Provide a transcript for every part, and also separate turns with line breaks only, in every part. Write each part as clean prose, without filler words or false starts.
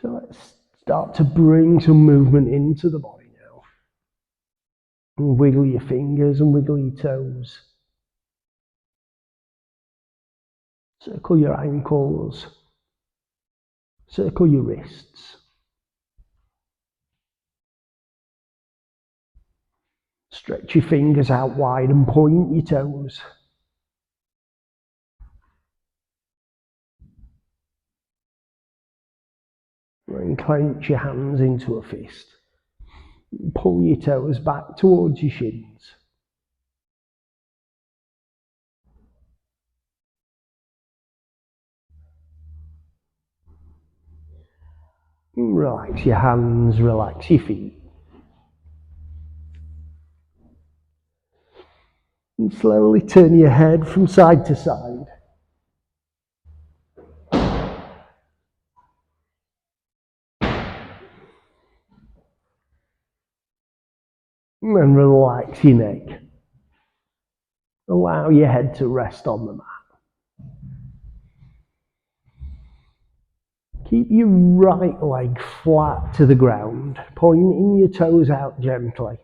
So let's start to bring some movement into the body now. And wiggle your fingers and wiggle your toes. Circle your ankles. Circle your wrists. Stretch your fingers out wide and point your toes. And clench your hands into a fist. Pull your toes back towards your shins. Relax your hands, relax your feet. And slowly turn your head from side to side. And then relax your neck. Allow your head to rest on the mat. Keep your right leg flat to the ground, pointing your toes out gently.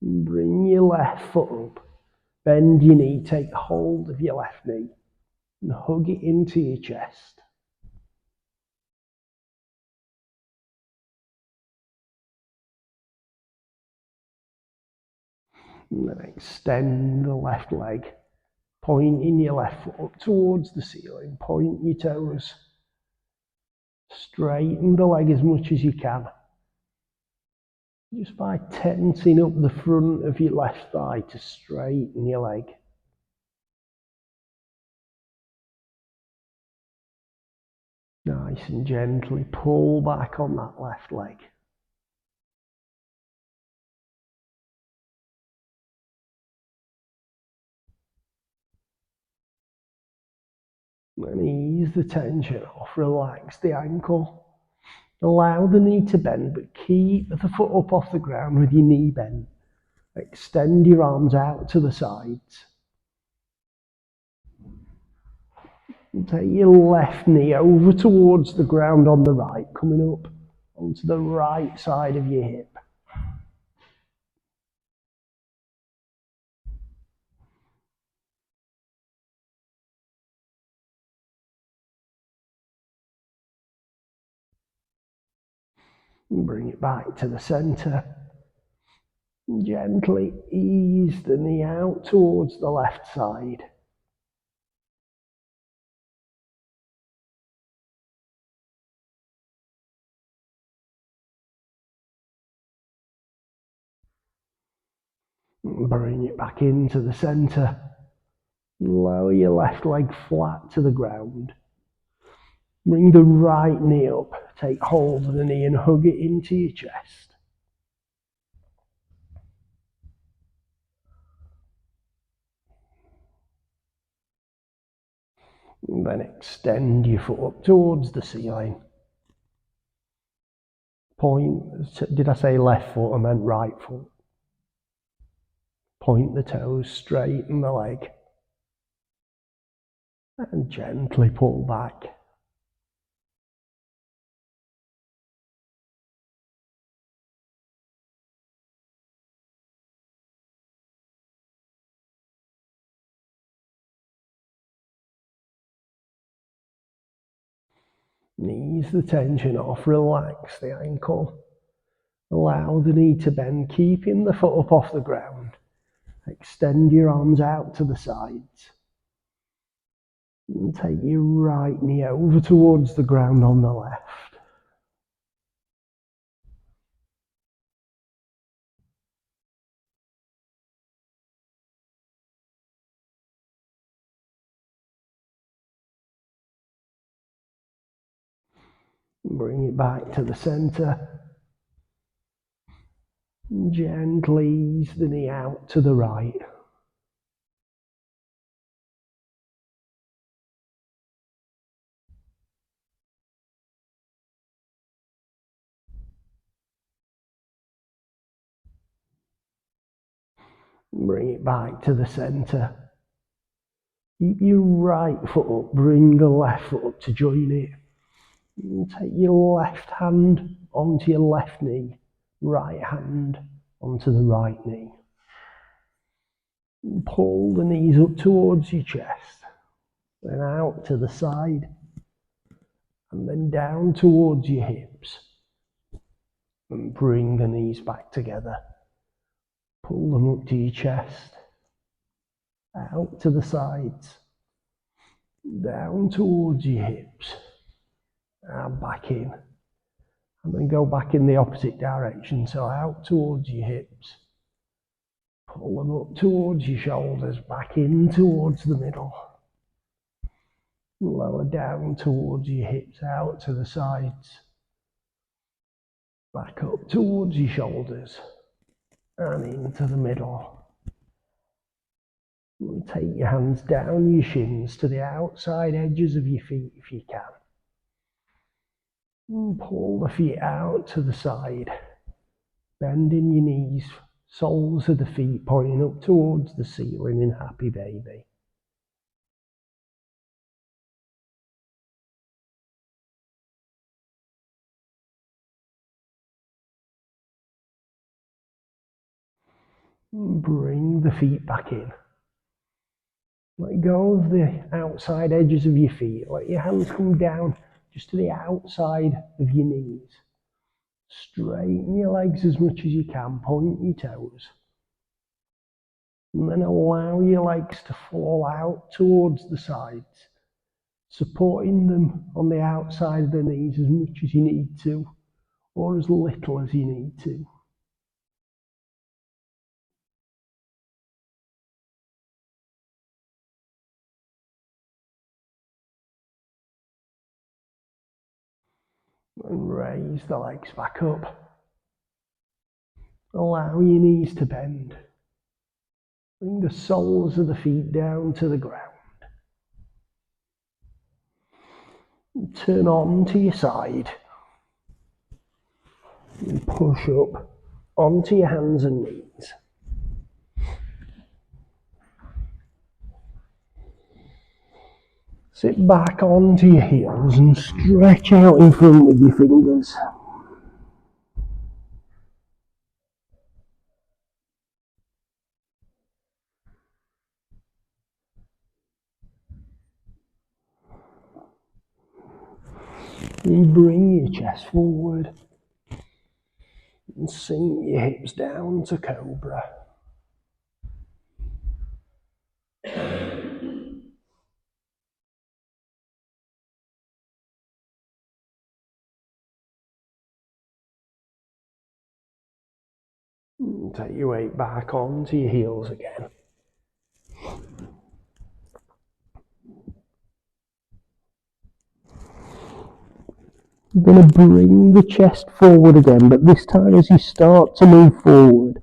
Bring your left foot up. Bend your knee, take hold of your left knee and hug it into your chest. And then extend the left leg, pointing your left foot up towards the ceiling. Point your toes. Straighten the leg as much as you can. Just by tensing up the front of your left thigh to straighten your leg. Nice and gently pull back on that left leg. And ease the tension off, relax the ankle. Allow the knee to bend, but keep the foot up off the ground with your knee bent. Extend your arms out to the sides. And take your left knee over towards the ground on the right, coming up onto the right side of your hip. And bring it back to the center. Gently ease the knee out towards the left side. And bring it back into the center. Lower your left leg flat to the ground. Bring the right knee up. Take hold of the knee and hug it into your chest. And then extend your foot up towards the ceiling. Point, did I say left foot? I meant right foot. Point the toes, straighten the leg. And gently pull back. Ease the tension off, relax the ankle. Allow the knee to bend, keeping the foot up off the ground. Extend your arms out to the sides. And take your right knee over towards the ground on the left. Bring it back to the center. Gently ease the knee out to the right. Bring it back to the center. Keep your right foot up, bring the left foot up to join it. And take your left hand onto your left knee, right hand onto the right knee. And pull the knees up towards your chest, then out to the side, and then down towards your hips. And bring the knees back together. Pull them up to your chest, out to the sides, down towards your hips, and back in. And then go back in the opposite direction, so out towards your hips. Pull them up towards your shoulders, back in towards the middle. Lower down towards your hips, out to the sides. Back up towards your shoulders, and into the middle. And take your hands down your shins to the outside edges of your feet if you can. And pull the feet out to the side. Bending your knees, soles of the feet pointing up towards the ceiling in Happy Baby. And bring the feet back in. Let go of the outside edges of your feet. Let your hands come down just to the outside of your knees. Straighten your legs as much as you can, point your toes. And then allow your legs to fall out towards the sides, supporting them on the outside of the knees as much as you need to, or as little as you need to. And raise the legs back up. Allow your knees to bend. Bring the soles of the feet down to the ground. And turn on to your side. And push up onto your hands and knees. Sit back onto your heels and stretch out in front with your fingers. And bring your chest forward and sink your hips down to Cobra. And take your weight back onto your heels again. You're going to bring the chest forward again, but this time as you start to move forward,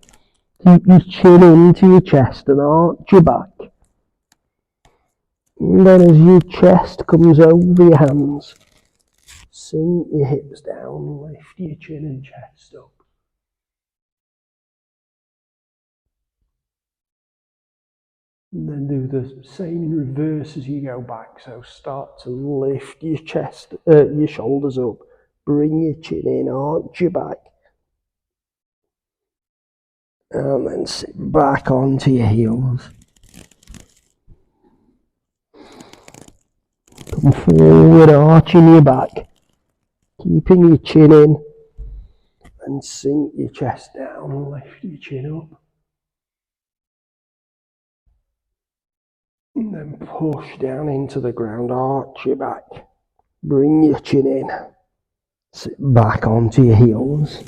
keep your chin into your chest and arch your back. And then as your chest comes over your hands, sink your hips down, lift your chin and chest up. And then do the same in reverse as you go back. So start to lift your chest, your shoulders up. Bring your chin in, arch your back. And then sit back onto your heels. Come forward, arching your back. Keeping your chin in. And sink your chest down, lift your chin up. And then push down into the ground, arch your back. Bring your chin in. Sit back onto your heels.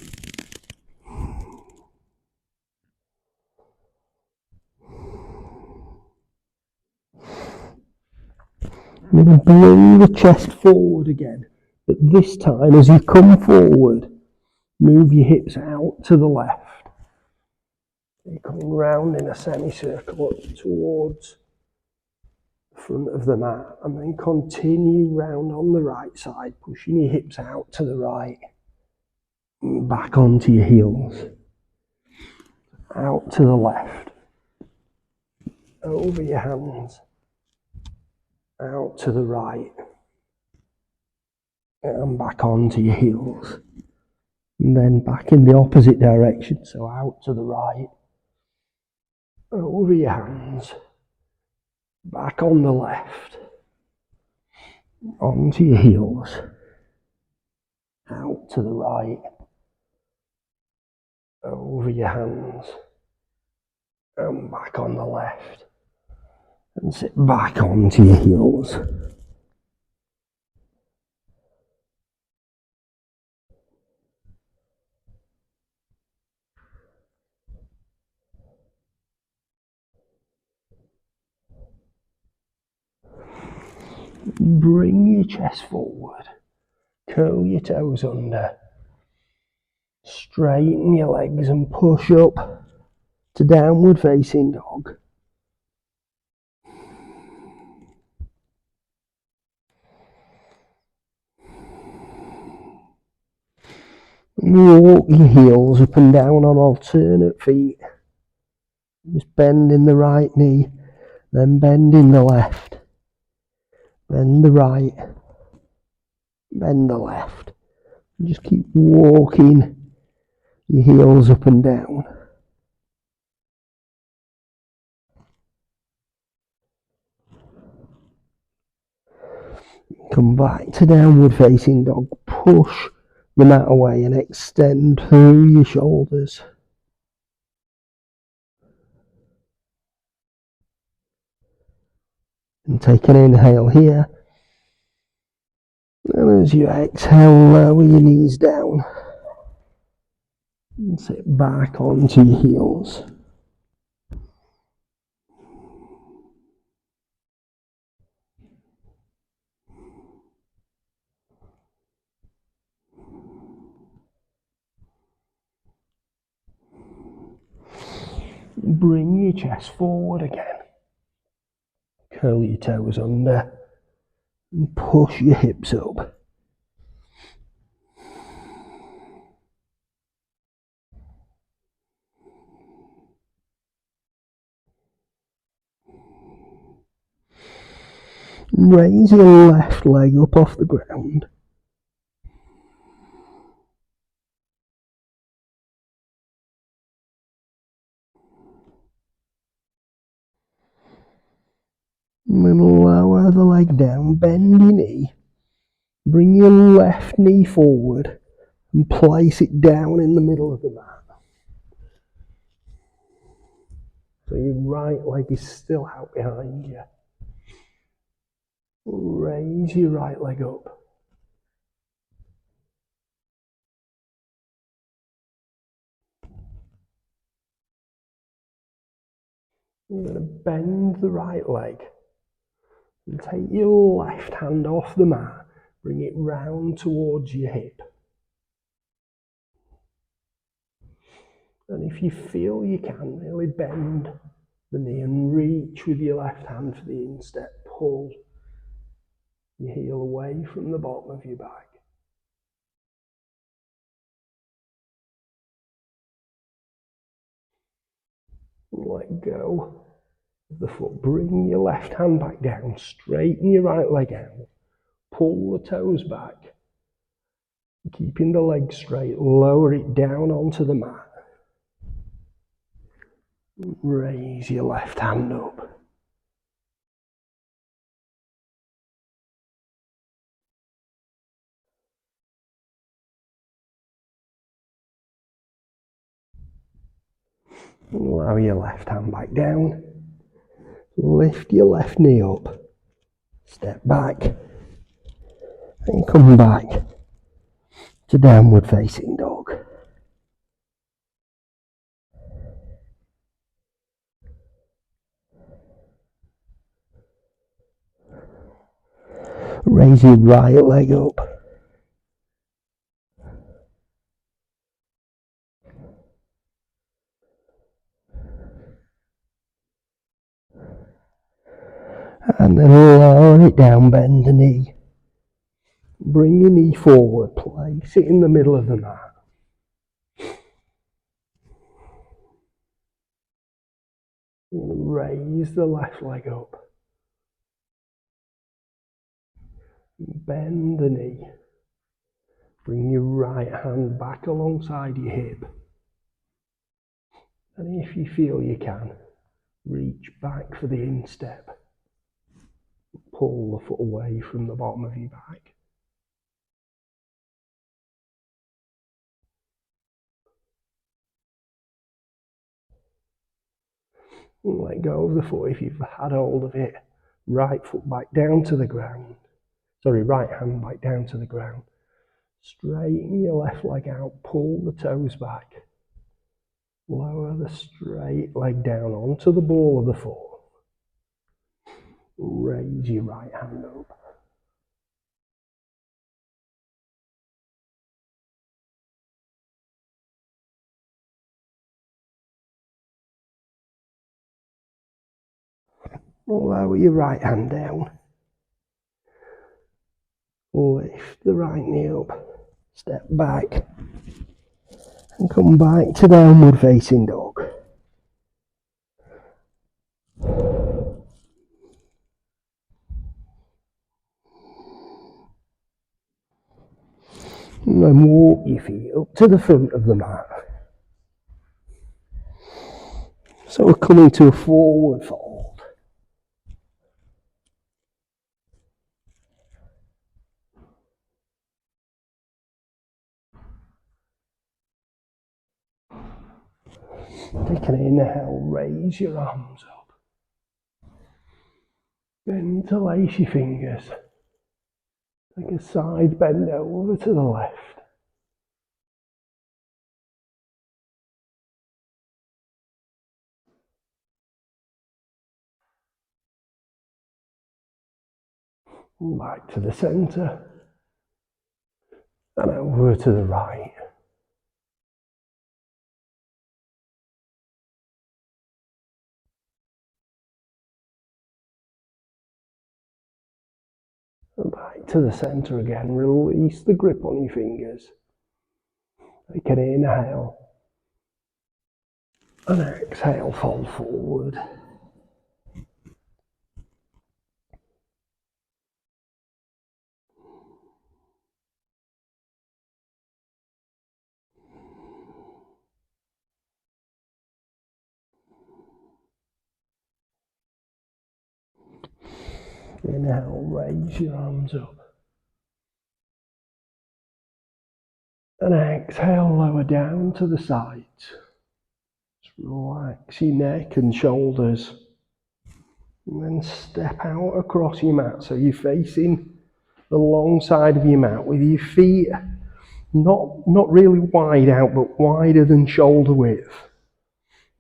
You're going to bring the chest forward again. But this time, as you come forward, move your hips out to the left. You're coming round in a semicircle up towards the front of the mat, and then continue round on the right side, pushing your hips out to the right, and back onto your heels. Out to the left, over your hands, out to the right, and back onto your heels. And then back in the opposite direction, so out to the right, over your hands, back on the left, onto your heels, out to the right, over your hands, and back on the left, and sit back onto your heels. Bring your chest forward, curl your toes under, straighten your legs and push up to downward facing dog. Walk your heels up and down on alternate feet. Just bending the right knee, then bending the left. Bend the right, bend the left. Just keep walking your heels up and down. Come back to downward facing dog. Push the mat away and extend through your shoulders. And take an inhale here. And as you exhale, lower your knees down. And sit back onto your heels. Bring your chest forward again. Curl your toes under and push your hips up. Raise your left leg up off the ground. And then lower the leg down, bend your knee. Bring your left knee forward and place it down in the middle of the mat. So your right leg is still out behind you. Raise your right leg up. You're going to bend the right leg and take your left hand off the mat. Bring it round towards your hip. And if you feel you can, really bend the knee and reach with your left hand for the instep. Pull your heel away from the bottom of your back. Let go of the foot. Bring your left hand back down. Straighten your right leg out. Pull the toes back. Keeping the leg straight. Lower it down onto the mat. Raise your left hand up. Allow your left hand back down. Lift your left knee up. Step back. And come back to downward facing dog. Raise your right leg up. And then lower it down, bend the knee. Bring your knee forward, place it in the middle of the mat. Raise the left leg up. Bend the knee. Bring your right hand back alongside your hip. And if you feel you can, reach back for the instep. Pull the foot away from the bottom of your back. And let go of the foot if you've had hold of it. Right foot back down to the ground. Sorry, right hand back down to the ground. Straighten your left leg out, pull the toes back. Lower the straight leg down onto the ball of the foot. Raise your right hand up. Lower your right hand down. Lift the right knee up. Step back. And come back to downward facing dog. And then walk your feet up to the front of the mat. So we're coming to a forward fold. Take an inhale, raise your arms up. Interlace your fingers. Take a side bend over to the left. And back to the centre. And over to the right. And back to the centre again. Release the grip on your fingers. Take an inhale. And exhale, fold forward. Inhale, raise your arms up. And exhale, lower down to the sides. Just relax your neck and shoulders. And then step out across your mat so you're facing the long side of your mat with your feet not really wide out, but wider than shoulder width.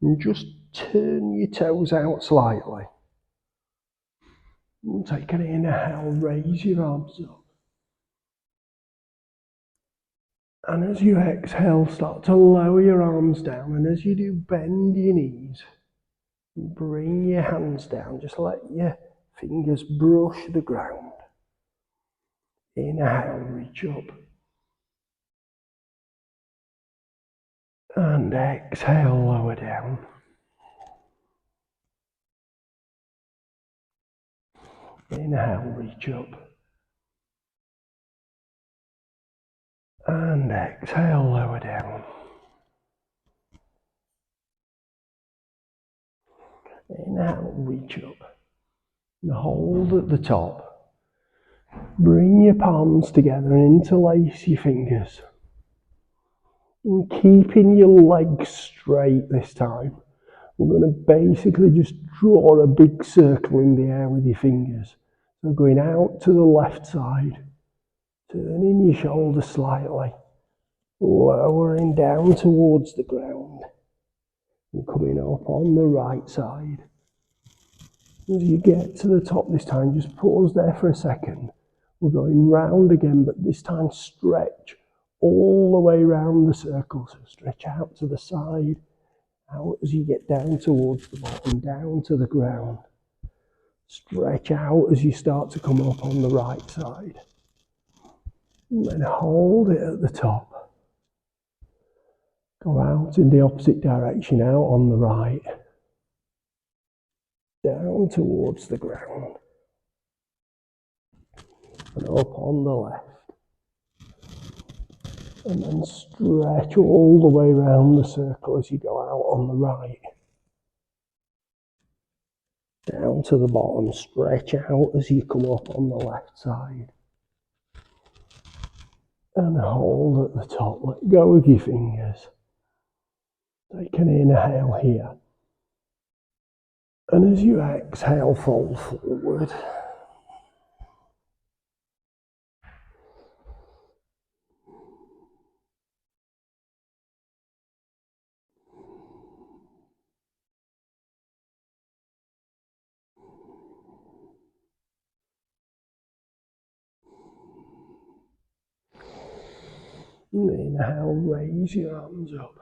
And just turn your toes out slightly. And take an inhale, raise your arms up. And as you exhale, start to lower your arms down. And as you do, bend your knees. Bring your hands down. Just let your fingers brush the ground. Inhale, reach up. And exhale, lower down. Inhale, reach up. And exhale, lower down. Inhale, reach up. And hold at the top. Bring your palms together and interlace your fingers. And keeping your legs straight this time. We're going to basically just draw a big circle in the air with your fingers. So going out to the left side, turning your shoulders slightly, lowering down towards the ground, and coming up on the right side. As you get to the top this time, just pause there for a second. We're going round again, but this time stretch all the way round the circle. So stretch out to the side, out as you get down towards the bottom, down to the ground. Stretch out as you start to come up on the right side. And then hold it at the top. Go out in the opposite direction, out on the right. Down towards the ground. And up on the left. And then stretch all the way around the circle as you go out on the right. Down to the bottom, stretch out as you come up on the left side. And hold at the top, let go of your fingers. Take an inhale here. And as you exhale, fold forward. Inhale, raise your arms up.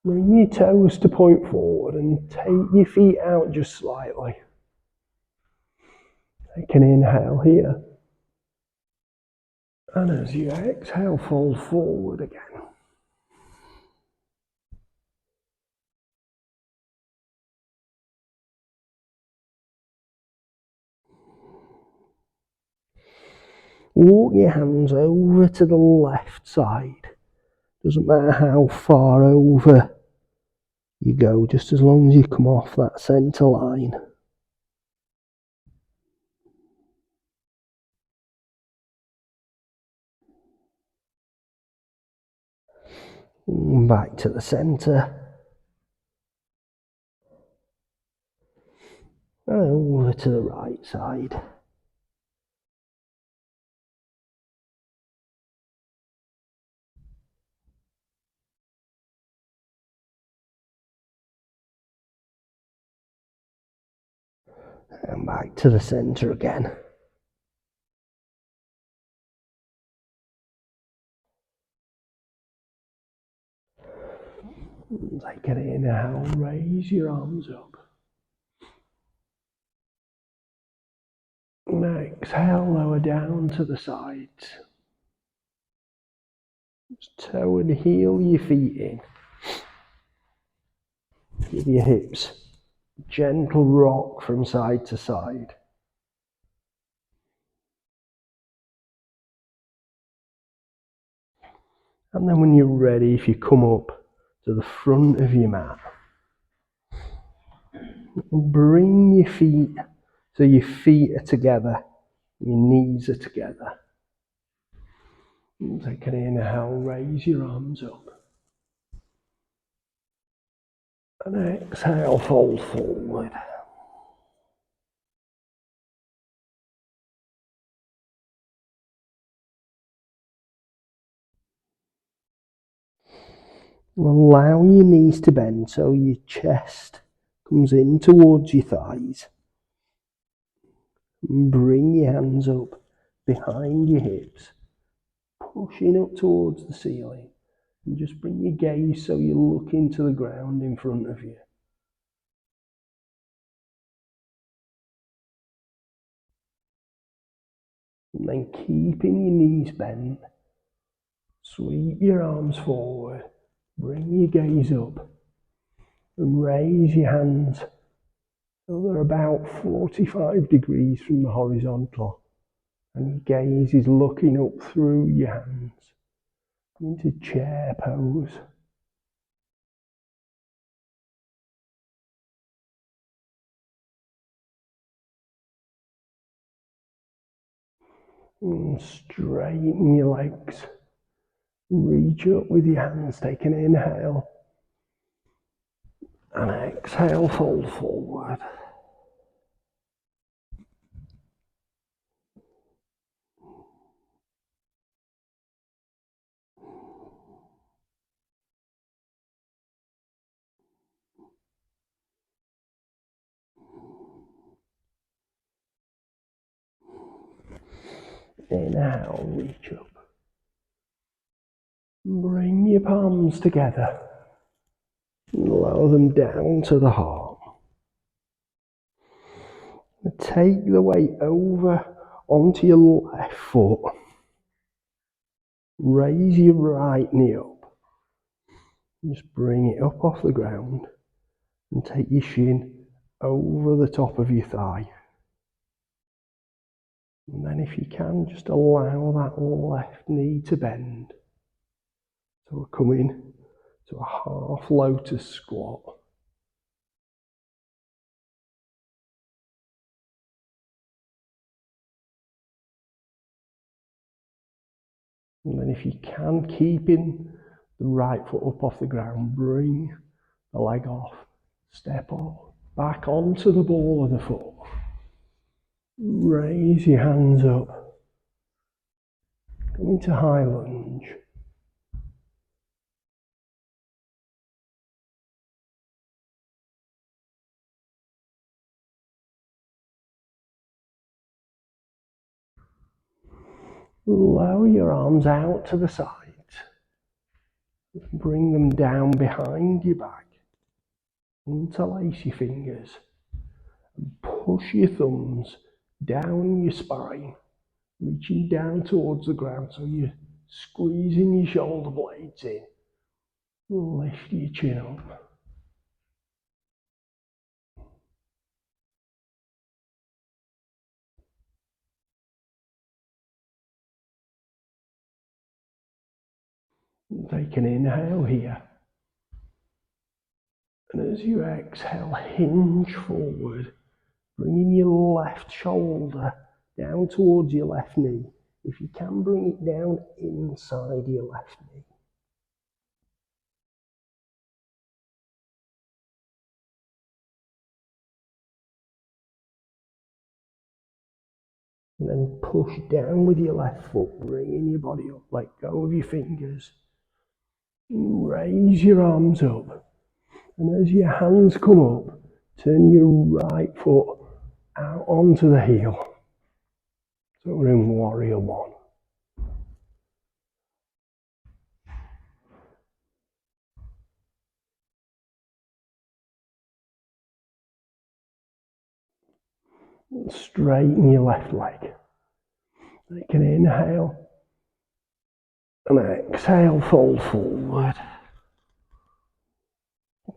Bring your toes to point forward and take your feet out just slightly. Take an inhale here. And as you exhale, fold forward again. Walk your hands over to the left side. Doesn't matter how far over you go, just as long as you come off that centre line. Back to the centre. And over to the right side. And back to the centre again. Take an inhale, raise your arms up. And exhale, lower down to the sides. Just toe and heel your feet in. Give your hips a gentle rock from side to side. And then when you're ready, if you come up to the front of your mat, bring your feet so your feet are together, your knees are together. And take an inhale, raise your arms up. And exhale, fold forward. Allow your knees to bend so your chest comes in towards your thighs. Bring your hands up behind your hips, pushing up towards the ceiling. And just bring your gaze so you look into the ground in front of you. And then keeping your knees bent, sweep your arms forward, bring your gaze up, and raise your hands so they're about 45 degrees from the horizontal. And your gaze is looking up through your hands into chair pose. And straighten your legs. Reach up with your hands, take an inhale. And exhale, fold forward. Inhale, reach up. Bring your palms together. And lower them down to the heart. And take the weight over onto your left foot. Raise your right knee up. Just bring it up off the ground and take your shin over the top of your thigh. And then if you can, just allow that left knee to bend. So we're coming to a half lotus squat. And then if you can, keeping the right foot up off the ground, bring the leg off, step up, back onto the ball of the foot. Raise your hands up. Go into high lunge. Lower your arms out to the sides. Bring them down behind your back. Interlace your fingers. Push your thumbs down your spine, reaching down towards the ground so you're squeezing your shoulder blades in. Lift your chin up. Take an inhale here. And as you exhale, hinge forward, bringing your left shoulder down towards your left knee. If you can, bring it down inside your left knee. And then push down with your left foot, bringing your body up. Let go of your fingers. Raise your arms up. And as your hands come up, turn your right foot out onto the heel. So we're in warrior one. Straighten your left leg. Take an inhale and exhale, fold forward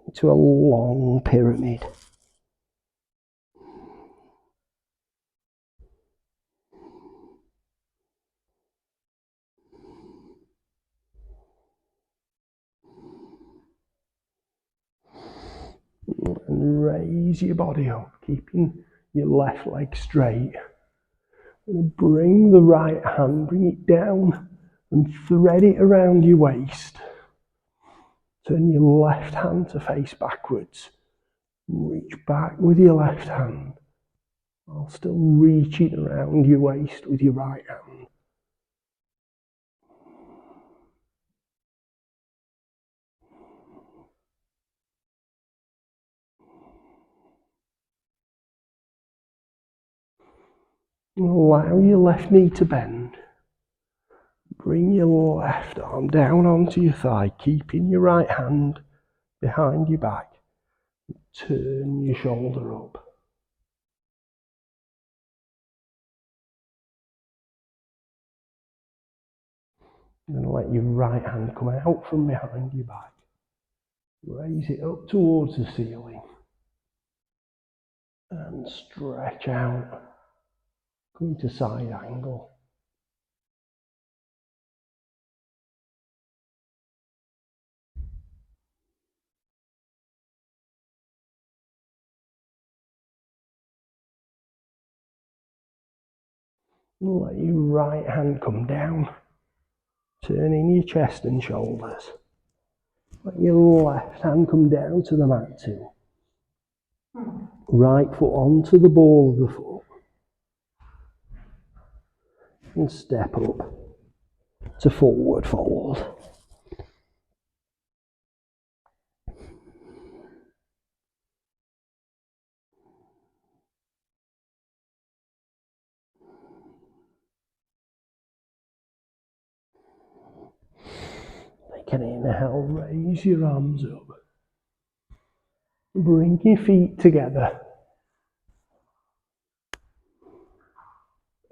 into a long pyramid. And raise your body up, keeping your left leg straight. And bring the right hand, bring it down and thread it around your waist. Turn your left hand to face backwards. Reach back with your left hand while still reaching around your waist with your right hand. Allow your left knee to bend. Bring your left arm down onto your thigh, keeping your right hand behind your back. Turn your shoulder up. And let your right hand come out from behind your back. Raise it up towards the ceiling. And stretch out. Come to side angle. Let your right hand come down, turning your chest and shoulders. Let your left hand come down to the mat too. Right foot onto the ball of the foot. And step up to forward fold. Take an inhale, raise your arms up. Bring your feet together.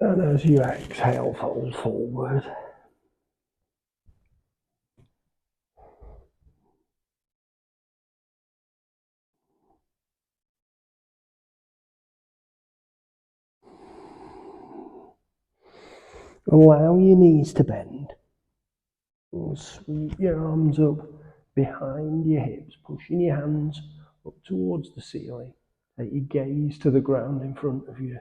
And as you exhale, fold forward. Allow your knees to bend. And sweep your arms up behind your hips, pushing your hands up towards the ceiling. Take your gaze to the ground in front of you.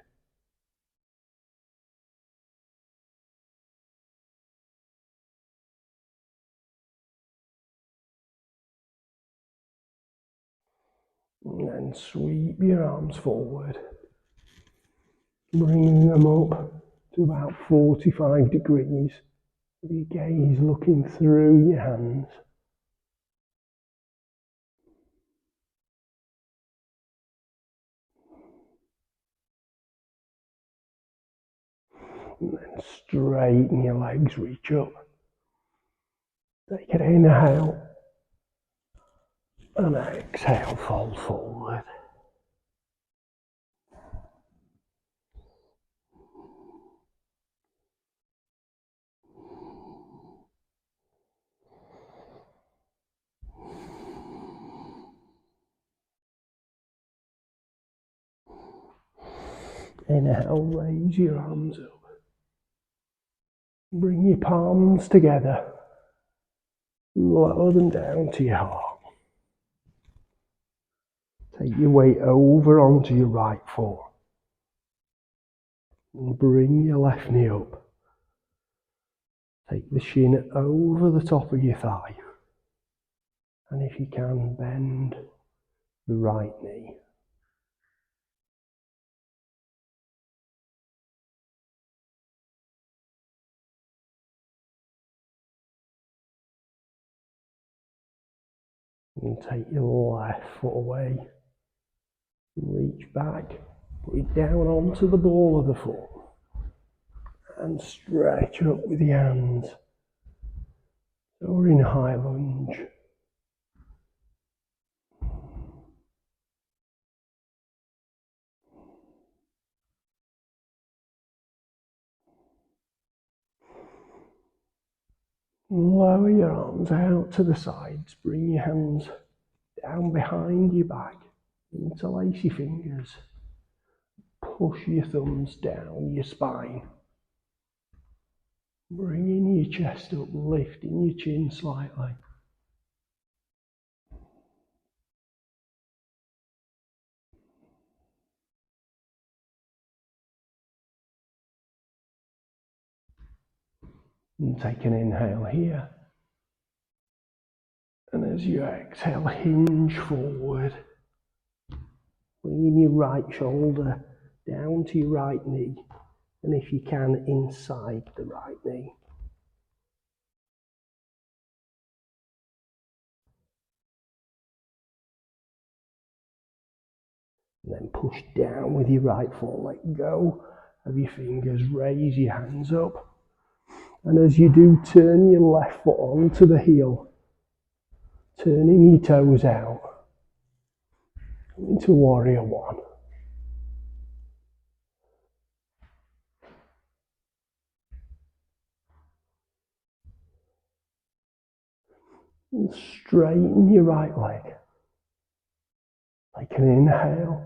And then sweep your arms forward, bringing them up to about 45 degrees, with your gaze looking through your hands. And then straighten your legs, reach up. Take an inhale, and exhale, fold forward. Inhale, raise your arms up. Bring your palms together. Lower them down to your heart. Take your weight over onto your right foot. And bring your left knee up. Take the shin over the top of your thigh. And if you can, bend the right knee. And take your left foot away. Reach back, put it down onto the ball of the foot. And stretch up with your hands. So we're in high lunge. Lower your arms out to the sides. Bring your hands down behind your back. Interlace your fingers. Push your thumbs down your spine. Bringing your chest up, lifting your chin slightly. And take an inhale here. And as you exhale, hinge forward. Bringing your right shoulder down to your right knee. And if you can, inside the right knee. And then push down with your right foot. Let go of your fingers. Raise your hands up. And as you do, turn your left foot onto the heel. Turning your toes out. Into warrior one. And straighten your right leg. Take an inhale.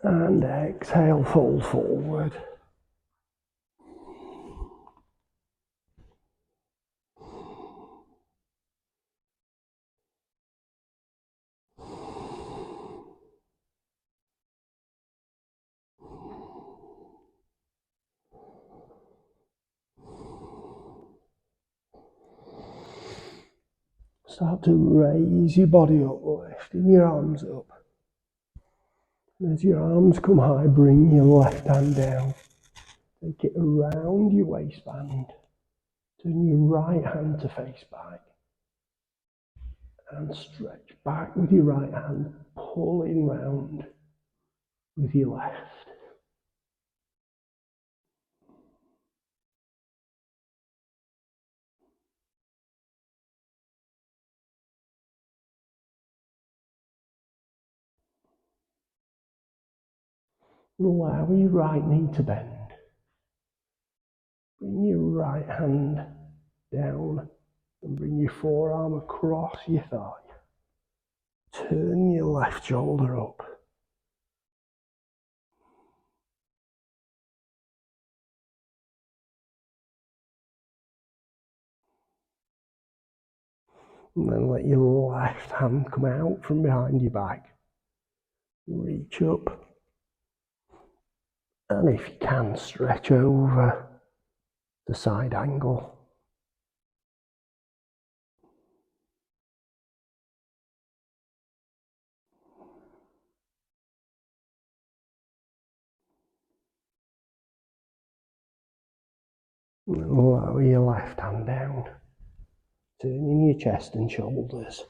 And exhale, fold forward. Start to raise your body up, lifting your arms up. And as your arms come high, bring your left hand down. Take it around your waistband. Turn your right hand to face back. And stretch back with your right hand, pulling round with your left. Allow your right knee to bend. Bring your right hand down and bring your forearm across your thigh. Turn your left shoulder up. And then let your left hand come out from behind your back. Reach up. And if you can, stretch over the side angle. And lower your left hand down. Turning your chest and shoulders.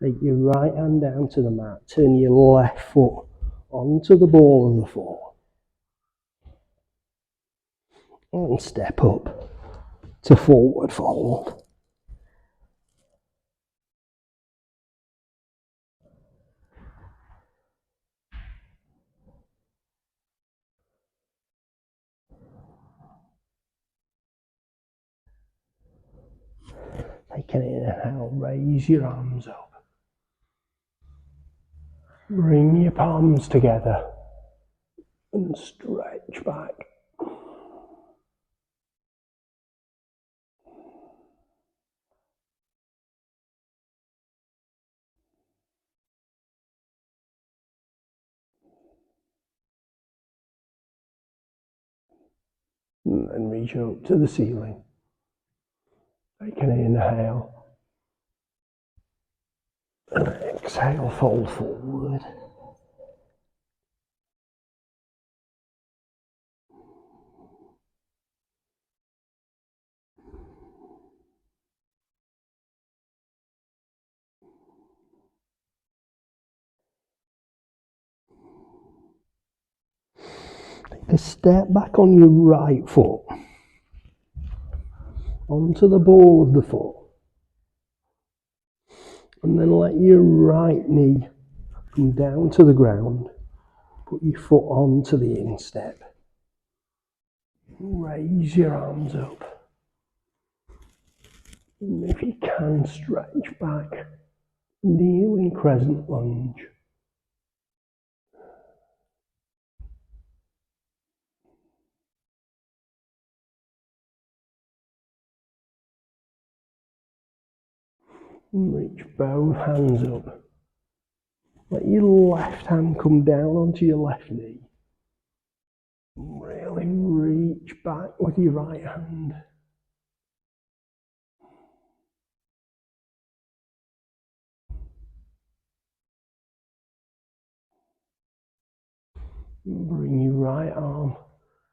Take your right hand down to the mat. Turn your left foot onto the ball of the foot. And step up to forward fold. Take an inhale, raise your arms up. Bring your palms together and stretch back. And then reach up to the ceiling. Take an inhale. And exhale, fold forward. Take a step back on your right foot. Onto the ball of the foot. And then let your right knee come down to the ground. Put your foot onto the instep. Raise your arms up. And if you can, stretch back. Kneeling crescent lunge. And reach both hands up. Let your left hand come down onto your left knee. Really reach back with your right hand. Bring your right arm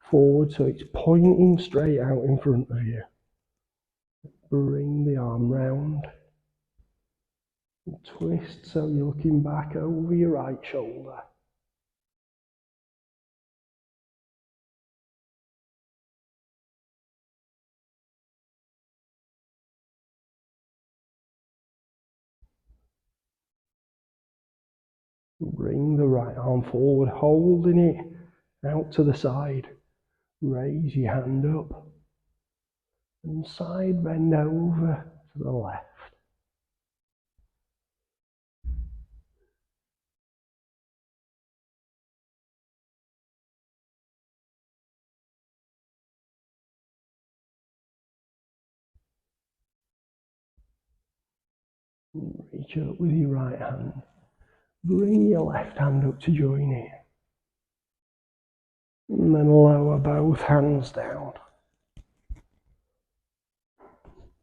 forward so it's pointing straight out in front of you. Bring the arm round. Twist so you're looking back over your right shoulder. Bring the right arm forward, holding it out to the side. Raise your hand up. And side bend over to the left. Reach up with your right hand. Bring your left hand up to join it. And then lower both hands down.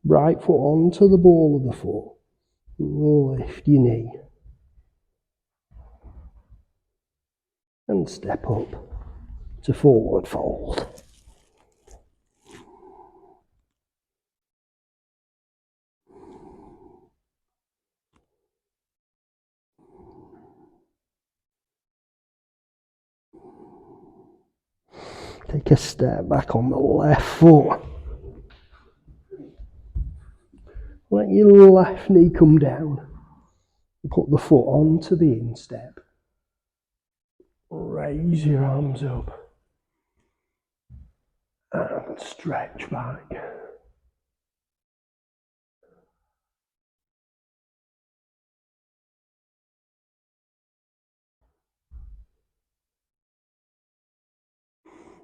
Right foot onto the ball of the foot. Lift your knee. And step up to forward fold. Take a step back on the left foot. Let your left knee come down. Put the foot onto the instep. Raise your arms up. And stretch back.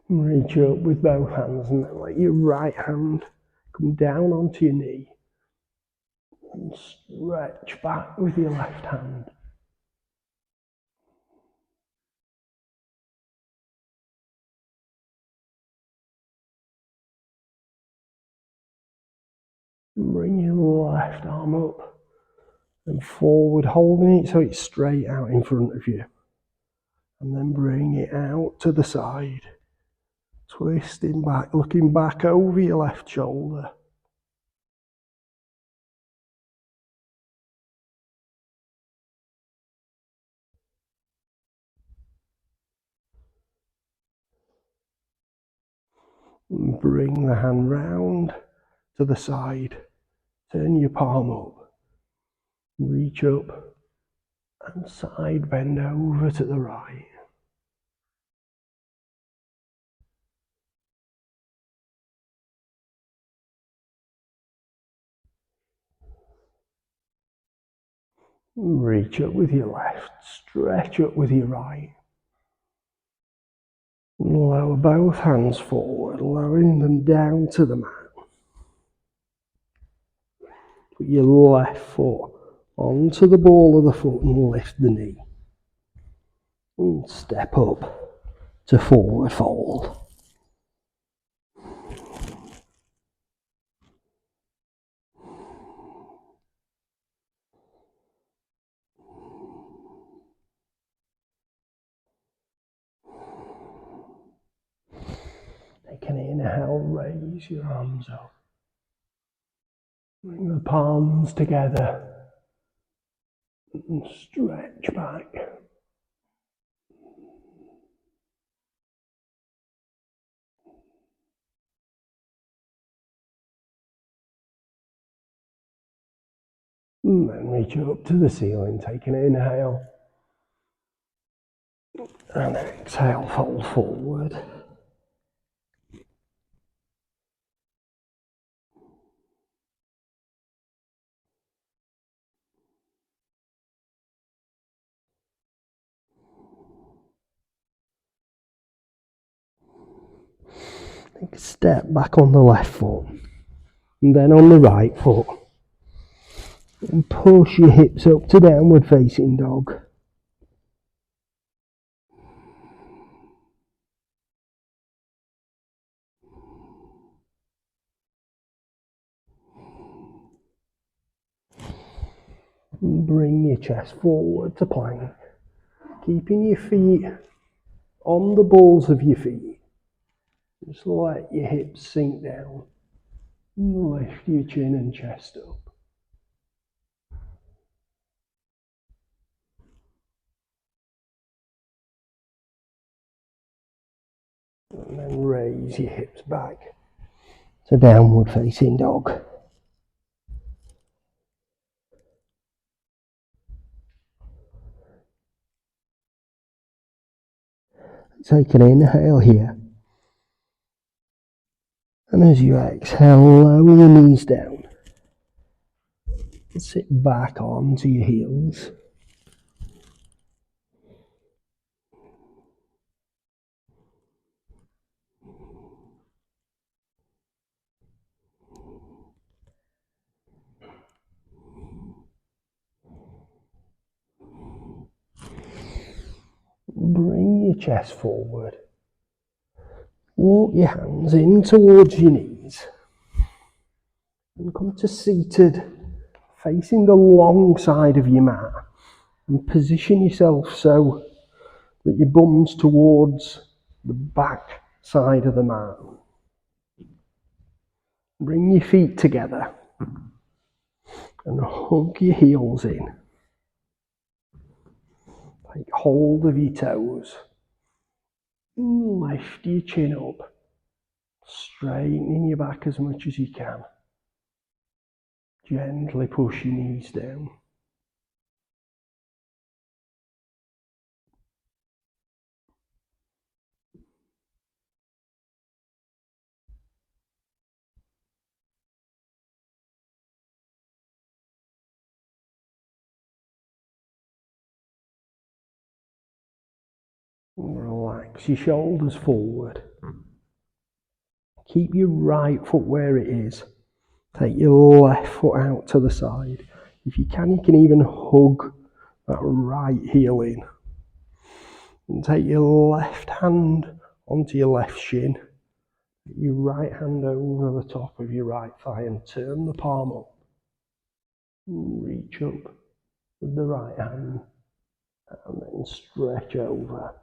Reach up with both hands and then let your right hand come down onto your knee. And stretch back with your left hand. And bring your left arm up and forward, holding it so it's straight out in front of you. And then bring it out to the side. Twisting back, looking back over your left shoulder. And bring the hand round to the side. Turn your palm up. Reach up and side bend over to the right. Reach up with your left, stretch up with your right. Lower both hands forward, lowering them down to the mat. Put your left foot onto the ball of the foot and lift the knee. And step up to forward fold. Take an inhale, raise your arms up. Bring the palms together and stretch back. And then reach up to the ceiling, take an inhale. And exhale, fold forward. Take a step back on the left foot. And then on the right foot. And push your hips up to downward facing dog. And bring your chest forward to plank. Keeping your feet on the balls of your feet. Just let your hips sink down. And lift your chin and chest up. And then raise your hips back to downward facing dog. Take an inhale here. And as you exhale, lower your knees down. And sit back onto your heels. Bring your chest forward. Walk your hands in towards your knees. And come to seated, facing the long side of your mat. And position yourself so that your bum's towards the back side of the mat. Bring your feet together. And hug your heels in. Take hold of your toes. Lift your chin up. Straightening your back as much as you can. Gently push your knees down. Relax your shoulders forward. Keep your right foot where it is. Take your left foot out to the side. If you can even hug that right heel in. And take your left hand onto your left shin. Your right hand over the top of your right thigh and turn the palm up. Reach up with the right hand and then stretch over.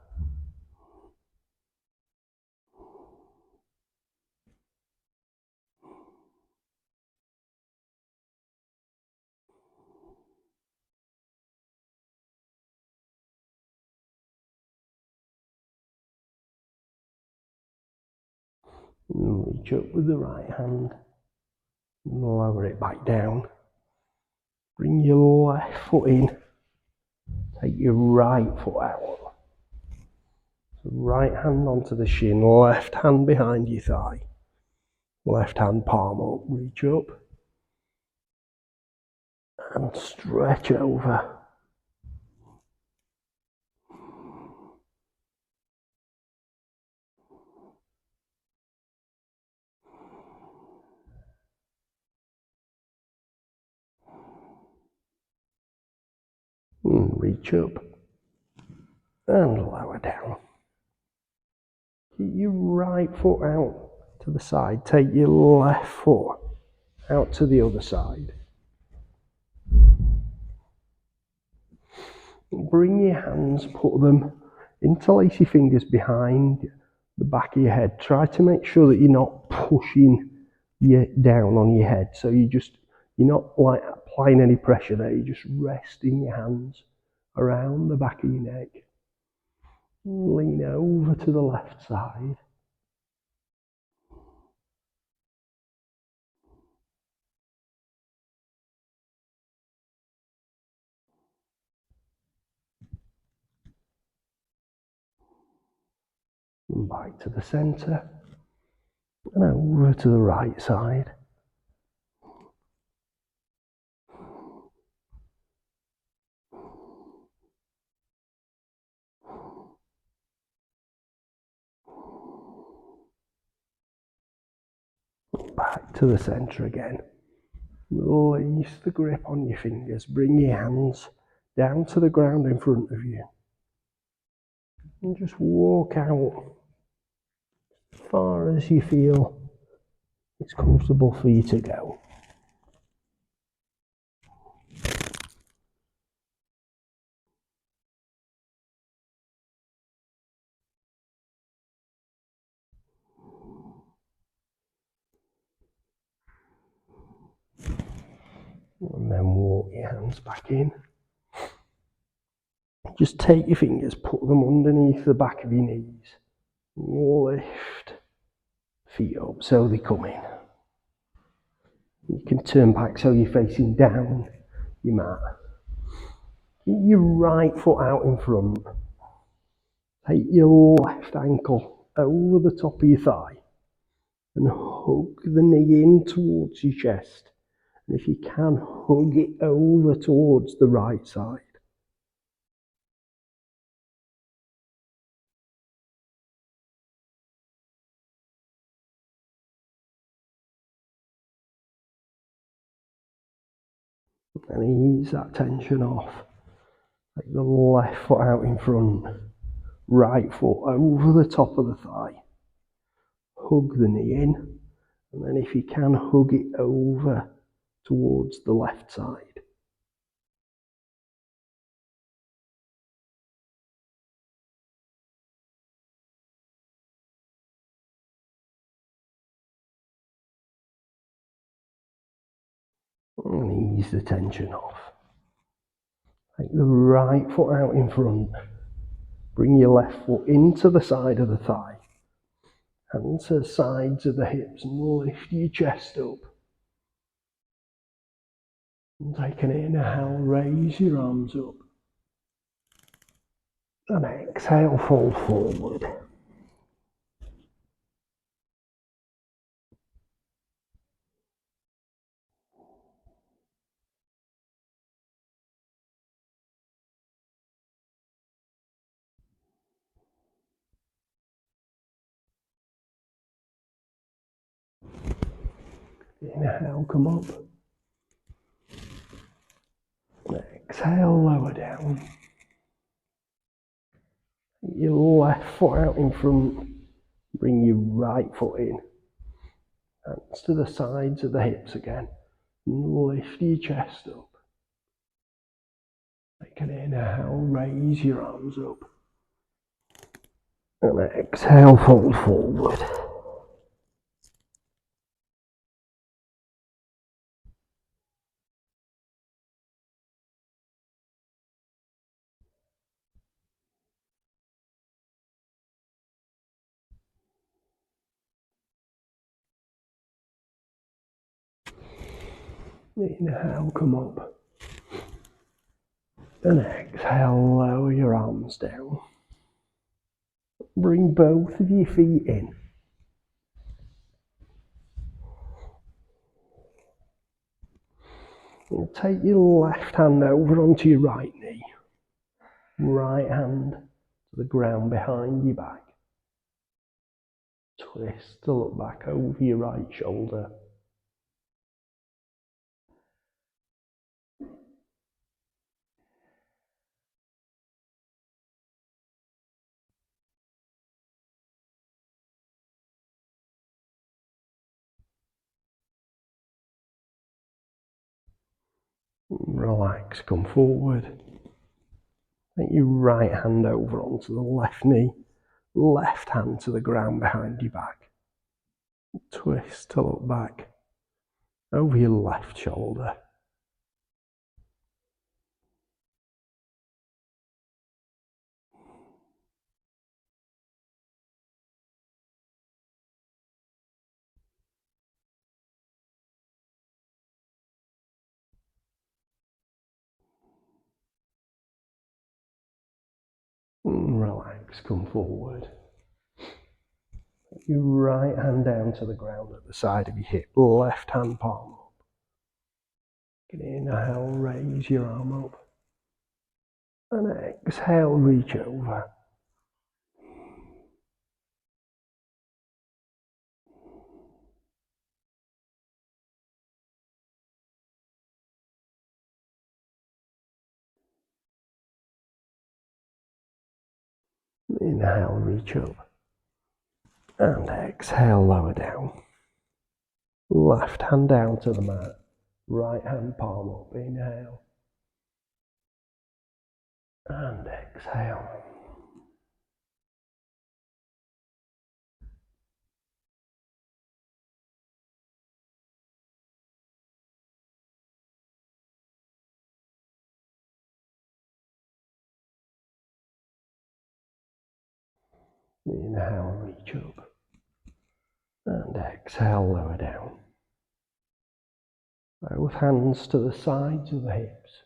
And reach up with the right hand and lower it back down. Bring your left foot in. Take your right foot out. So right hand onto the shin, left hand behind your thigh. Left hand palm up, reach up and stretch over. And reach up and lower down. Keep your right foot out to the side. Take your left foot out to the other side. Bring your hands, put them, interlace your fingers behind the back of your head. Try to make sure that you're not pushing you down on your head. So you're not like applying any pressure there. You're just resting your hands around the back of your neck. Lean over to the left side. And back to the center. And over to the right side. Back to the center again. Release the grip on your fingers. Bring your hands down to the ground in front of you. And just walk out as far as you feel it's comfortable for you to go. And then walk your hands back in. Just take your fingers, put them underneath the back of your knees. Lift feet up so they come in. You can turn back so you're facing down your mat. Keep your right foot out in front. Take your left ankle over the top of your thigh and hug the knee in towards your chest. And if you can, hug it over towards the right side. And ease that tension off. Take the left foot out in front, right foot over the top of the thigh. Hug the knee in, and then if you can, hug it over towards the left side. And ease the tension off. Take the right foot out in front. Bring your left foot into the side of the thigh. Hands to the sides of the hips and lift your chest up. And take an inhale, raise your arms up. And exhale, fall forward. Inhale, come up. Exhale, lower down. Your left foot out in front. Bring your right foot in. Hands to the sides of the hips again. And lift your chest up. Take an inhale, raise your arms up. And exhale, fold forward. Inhale, come up. And exhale, lower your arms down. Bring both of your feet in. And take your left hand over onto your right knee. Right hand to the ground behind your back. Twist to look back over your right shoulder. Relax, come forward. Take your right hand over onto the left knee. Left hand to the ground behind your back. Twist to look back over your left shoulder. Relax, come forward. Your right hand down to the ground at the side of your hip, left hand palm up. Inhale, raise your arm up. And exhale, reach over. Inhale, reach up. And exhale, lower down. Left hand down to the mat. Right hand palm up. Inhale. And exhale. Inhale, reach up. And exhale, lower down. Both hands to the sides of the hips.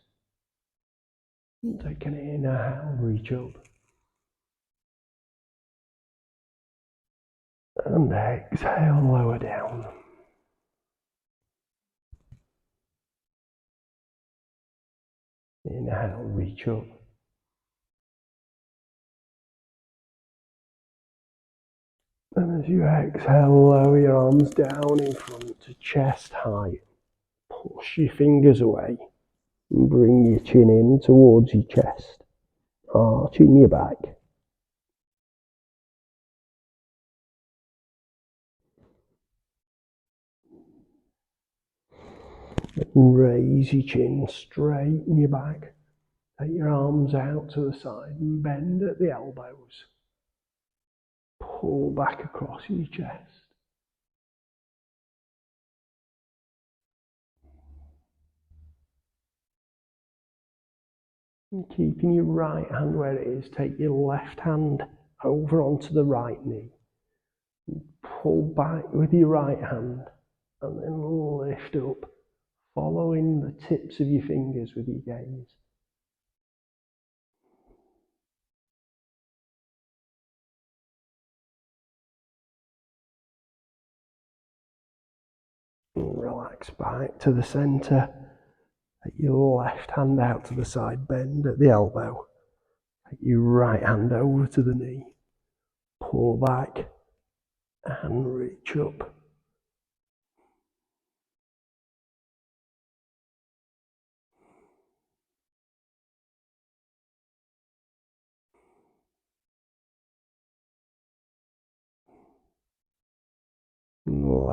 Take an inhale, reach up. And exhale, lower down. Inhale, reach up. And as you exhale, lower your arms down in front to chest height. Push your fingers away and bring your chin in towards your chest, arching your back. And raise your chin, straighten your back. Take your arms out to the side and bend at the elbows. Pull back across your chest. And keeping your right hand where it is, take your left hand over onto the right knee. Pull back with your right hand and then lift up, following the tips of your fingers with your gaze. And relax back to the centre. Take your left hand out to the side, bend at the elbow. Take your right hand over to the knee. Pull back and reach up.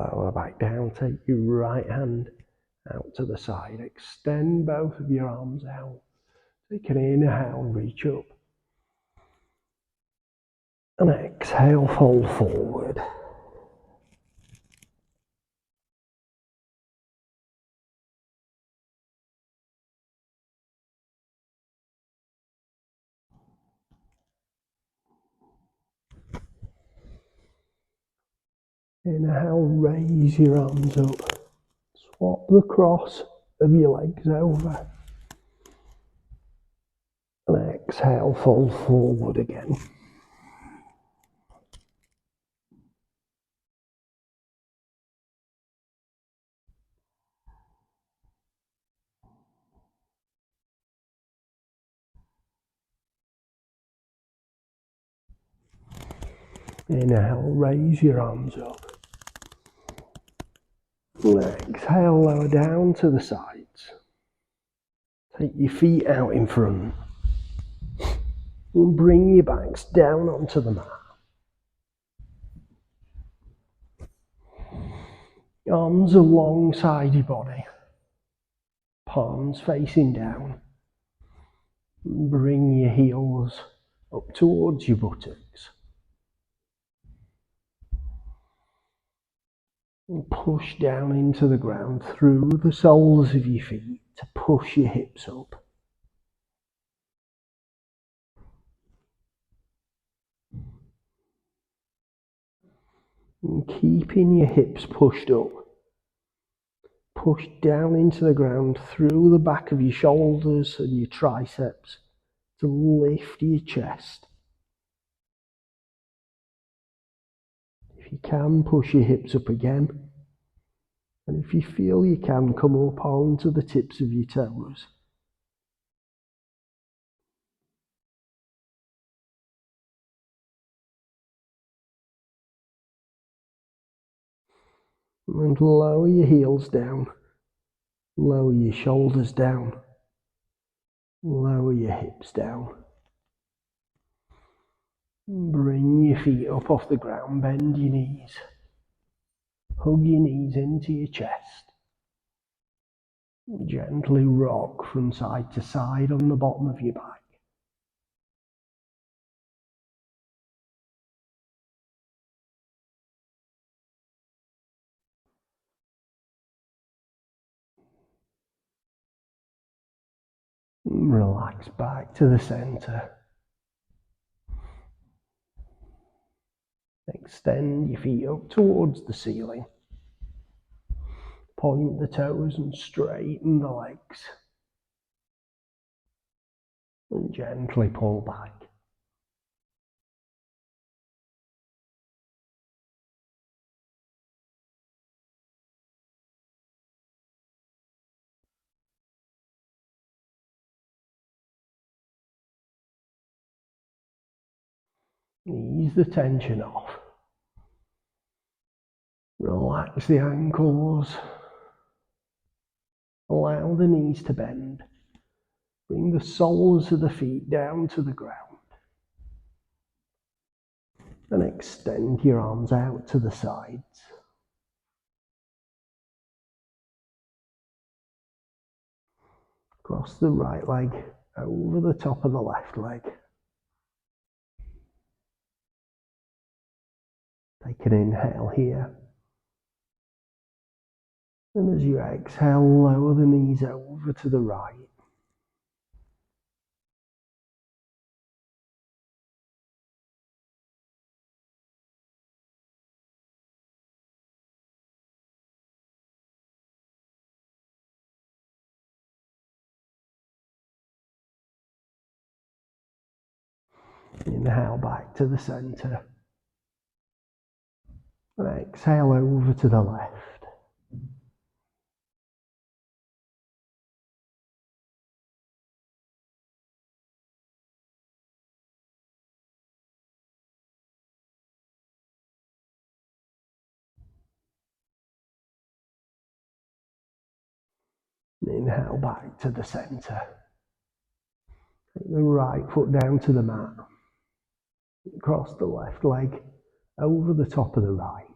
lower back down. Take your right hand out to the side. Extend both of your arms out. Take an inhale, reach up. And exhale, fold forward. Inhale, raise your arms up. Swap the cross of your legs over. And exhale, fold forward again. Inhale, raise your arms up. Exhale, lower down to the sides. Take your feet out in front. And bring your backs down onto the mat. Arms alongside your body. Palms facing down. And bring your heels up towards your buttocks. And push down into the ground through the soles of your feet to push your hips up. And keeping your hips pushed up. Push down into the ground through the back of your shoulders and your triceps to lift your chest. If you can, push your hips up again. And if you feel you can, come up onto the tips of your toes. And lower your heels down. Lower your shoulders down. Lower your hips down. Bring your feet up off the ground, bend your knees. Hug your knees into your chest. Gently rock from side to side on the bottom of your back. Relax back to the center. Extend your feet up towards the ceiling. Point the toes and straighten the legs. And gently pull back. Ease the tension off. Relax the ankles. Allow the knees to bend. Bring the soles of the feet down to the ground. And extend your arms out to the sides. Cross the right leg over the top of the left leg. Take an inhale here. And as you exhale, lower the knees over to the right. Inhale back to the center. And exhale over to the left. Inhale back to the center. Take the right foot down to the mat. Cross the left leg over the top of the right.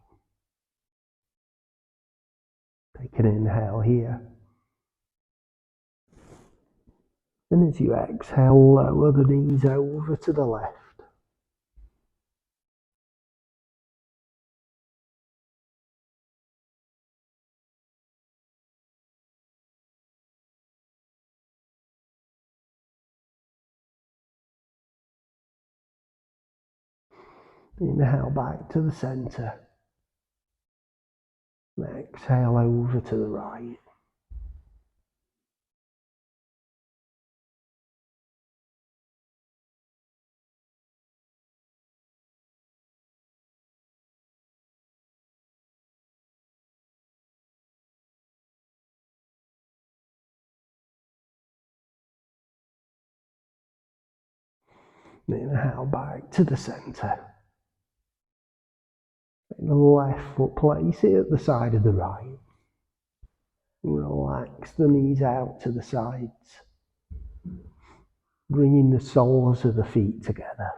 Take an inhale here. And as you exhale, lower the knees over to the left. Inhale back to the centre. Exhale over to the right. Inhale back to the centre. Take the left foot, place it at the side of the right. Relax the knees out to the sides, bringing the soles of the feet together.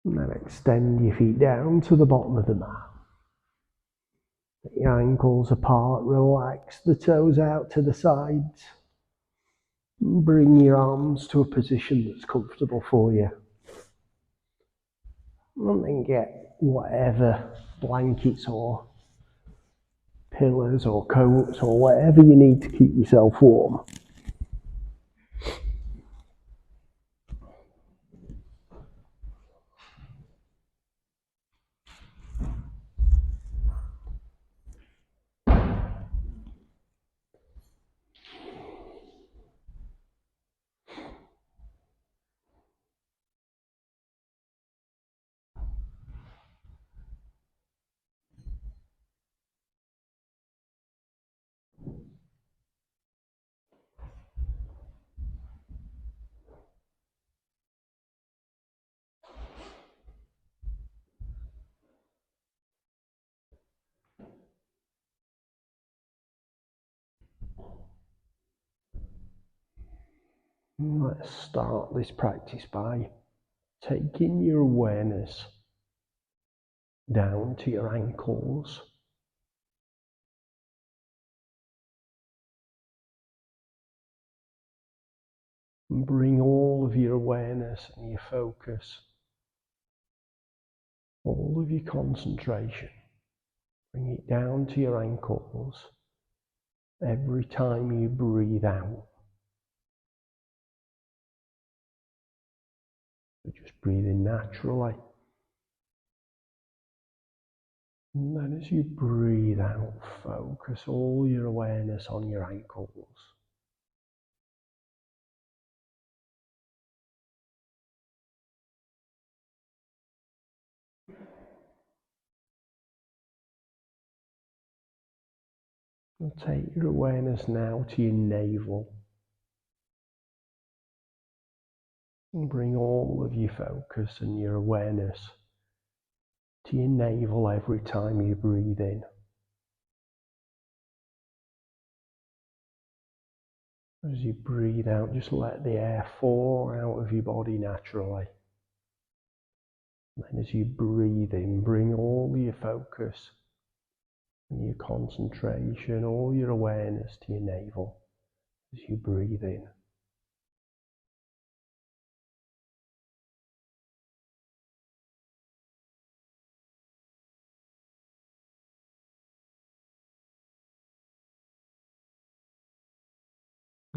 And then extend your feet down to the bottom of the mat. Get your ankles apart, relax the toes out to the sides. Bring your arms to a position that's comfortable for you. And then get whatever blankets or pillows or coats or whatever you need to keep yourself warm. Let's start this practice by taking your awareness down to your ankles. And bring all of your awareness and your focus, all of your concentration, bring it down to your ankles every time you breathe out. So just breathe in naturally. And then as you breathe out, focus all your awareness on your ankles. And take your awareness now to your navel. And bring all of your focus and your awareness to your navel every time you breathe in. As you breathe out, just let the air fall out of your body naturally. And then as you breathe in, bring all your focus and your concentration, all your awareness to your navel as you breathe in.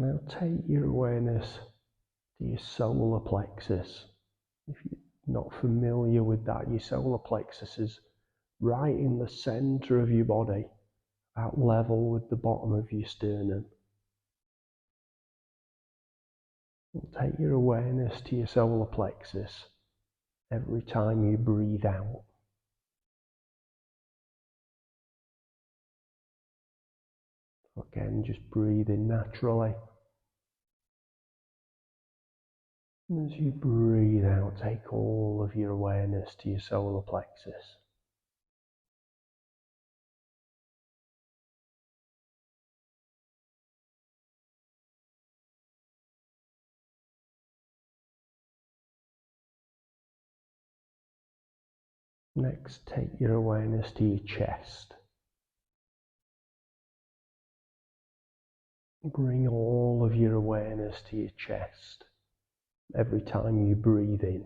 Now take your awareness to your solar plexus. If you're not familiar with that, your solar plexus is right in the center of your body, at level with the bottom of your sternum. And take your awareness to your solar plexus every time you breathe out. Again, just breathe in naturally. And as you breathe out, take all of your awareness to your solar plexus. Next, take your awareness to your chest. Bring all of your awareness to your chest every time you breathe in.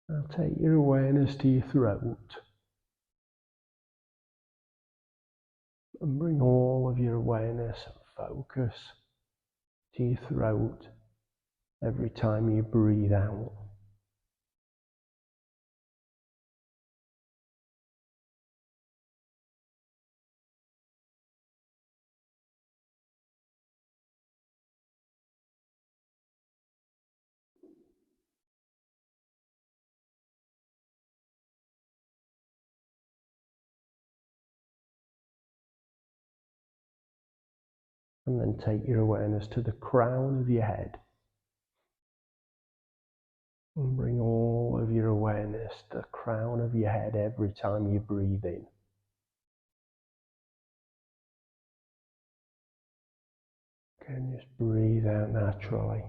Now take your awareness to your throat and bring all of your awareness and focus to your throat every time you breathe out. And then take your awareness to the crown of your head. And bring all of your awareness to the crown of your head every time you breathe in. Again, just breathe out naturally.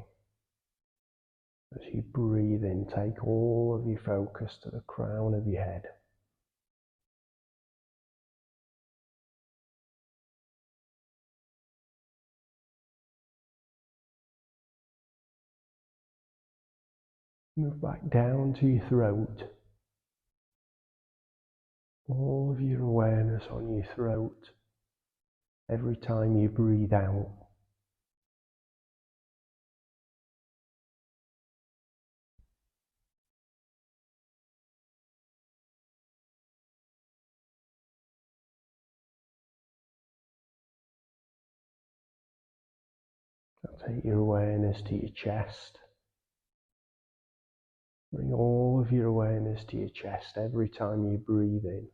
As you breathe in, take all of your focus to the crown of your head. Move back down to your throat. All of your awareness on your throat every time you breathe out. Now take your awareness to your chest. Bring all of your awareness to your chest every time you breathe in.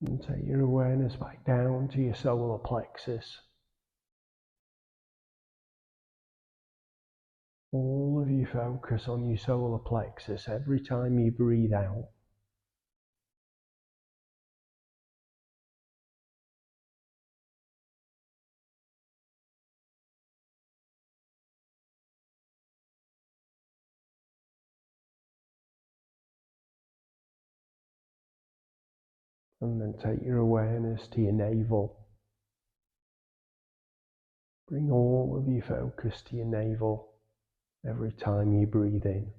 And take your awareness back down to your solar plexus. All of you focus on your solar plexus every time you breathe out. And then take your awareness to your navel. Bring all of your focus to your navel every time you breathe in.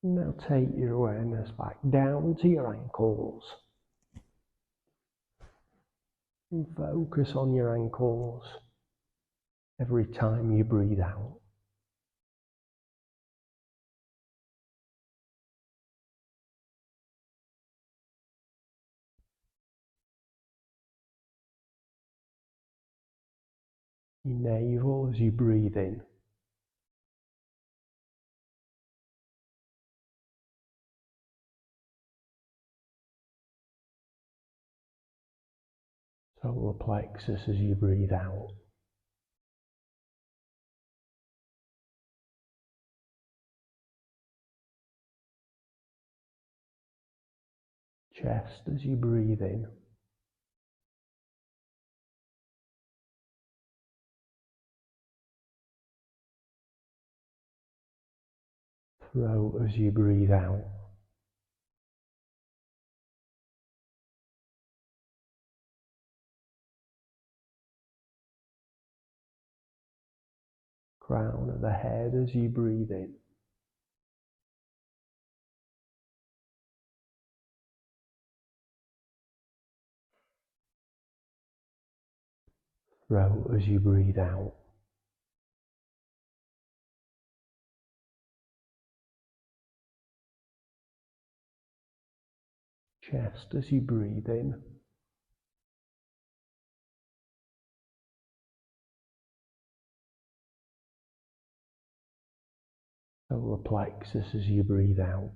Now take your awareness back down to your ankles. And focus on your ankles every time you breathe out. Your navel as you breathe in. Solar plexus as you breathe out. Chest as you breathe in. Throat as you breathe out. crown of the head as you breathe in. Throat as you breathe out. Chest as you breathe in. Solar plexus as you breathe out.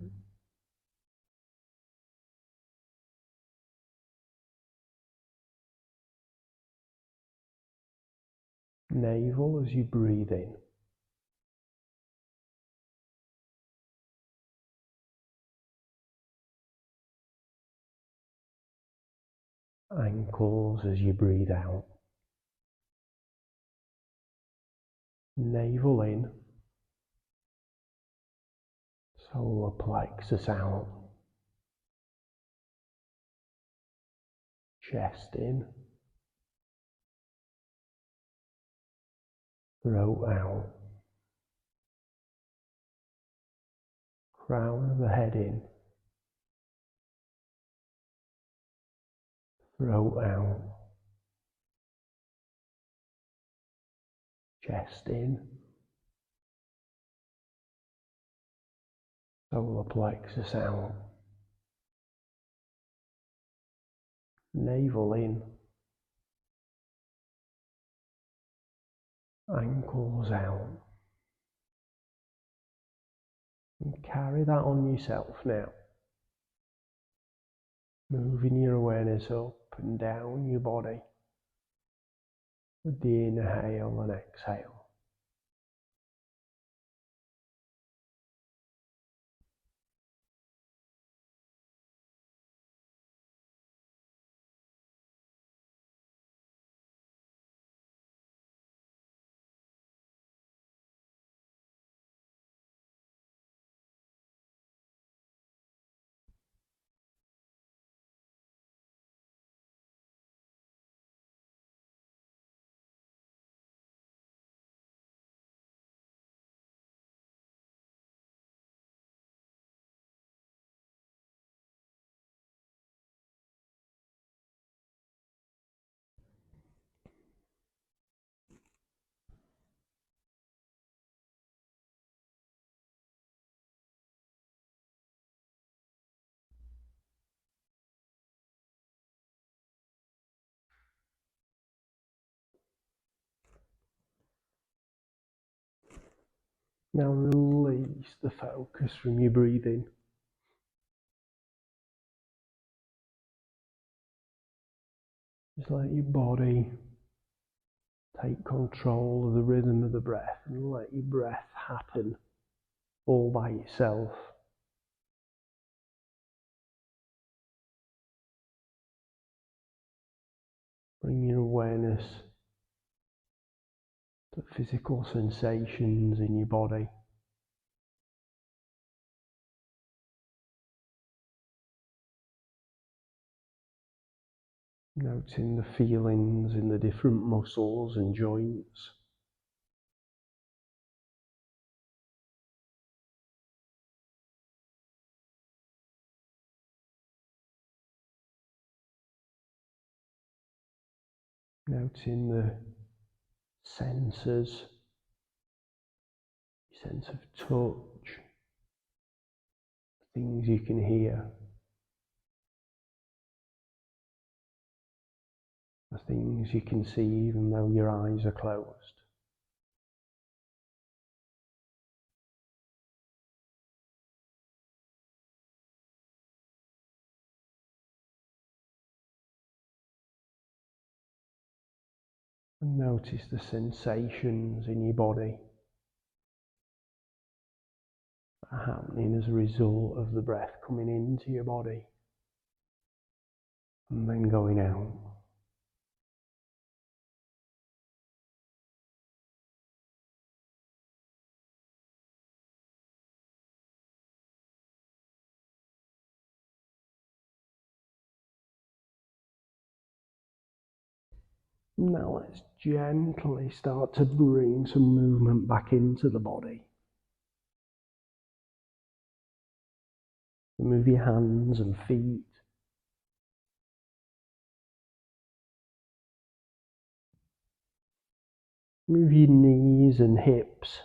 Navel as you breathe in. Ankles as you breathe out. Navel in. Solar plexus out. Chest in. Throat out. Crown of the head in. Throat out. Chest in. Solar plexus out. Navel in. Ankles out. And carry that on yourself now. Moving your awareness up and down your body with the inhale and exhale. Now release the focus from your breathing. Just let your body take control of the rhythm of the breath and let your breath happen all by itself. Bring your awareness to physical sensations in your body. Noting the feelings in the different muscles and joints. Noting the senses, sense of touch, things you can hear, the things you can see even though your eyes are closed. And notice the sensations in your body that are happening as a result of the breath coming into your body and then going out. Now let's gently start to bring some movement back into the body. Move your hands and feet. Move your knees and hips.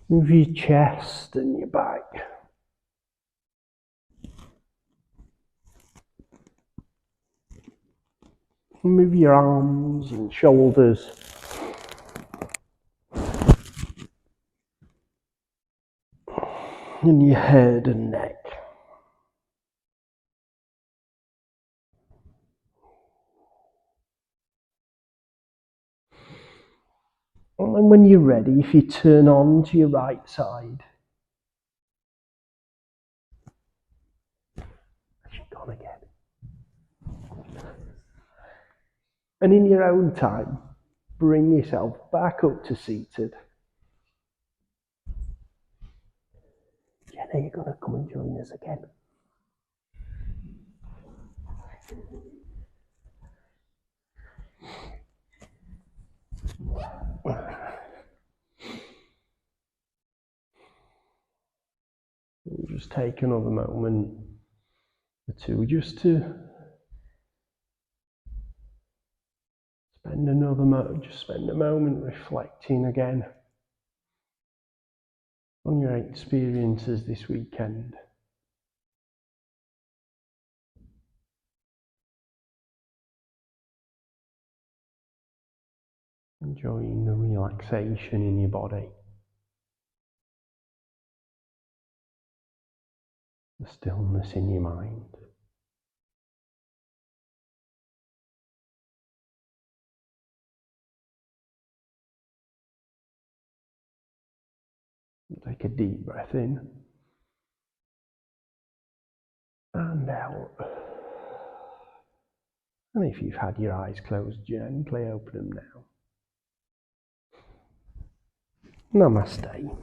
Move your chest and your back. Move your arms and shoulders. And your head and neck. And when you're ready, if you turn on to your right side, she's gone again. And in your own time, bring yourself back up to seated. Jenna, you're going to come and join us again. We'll just take another moment or two just to spend a moment reflecting again on your experiences this weekend. Enjoying the relaxation in your body, the stillness in your mind. Take a deep breath in and out. And if you've had your eyes closed, gently open them now. Namaste.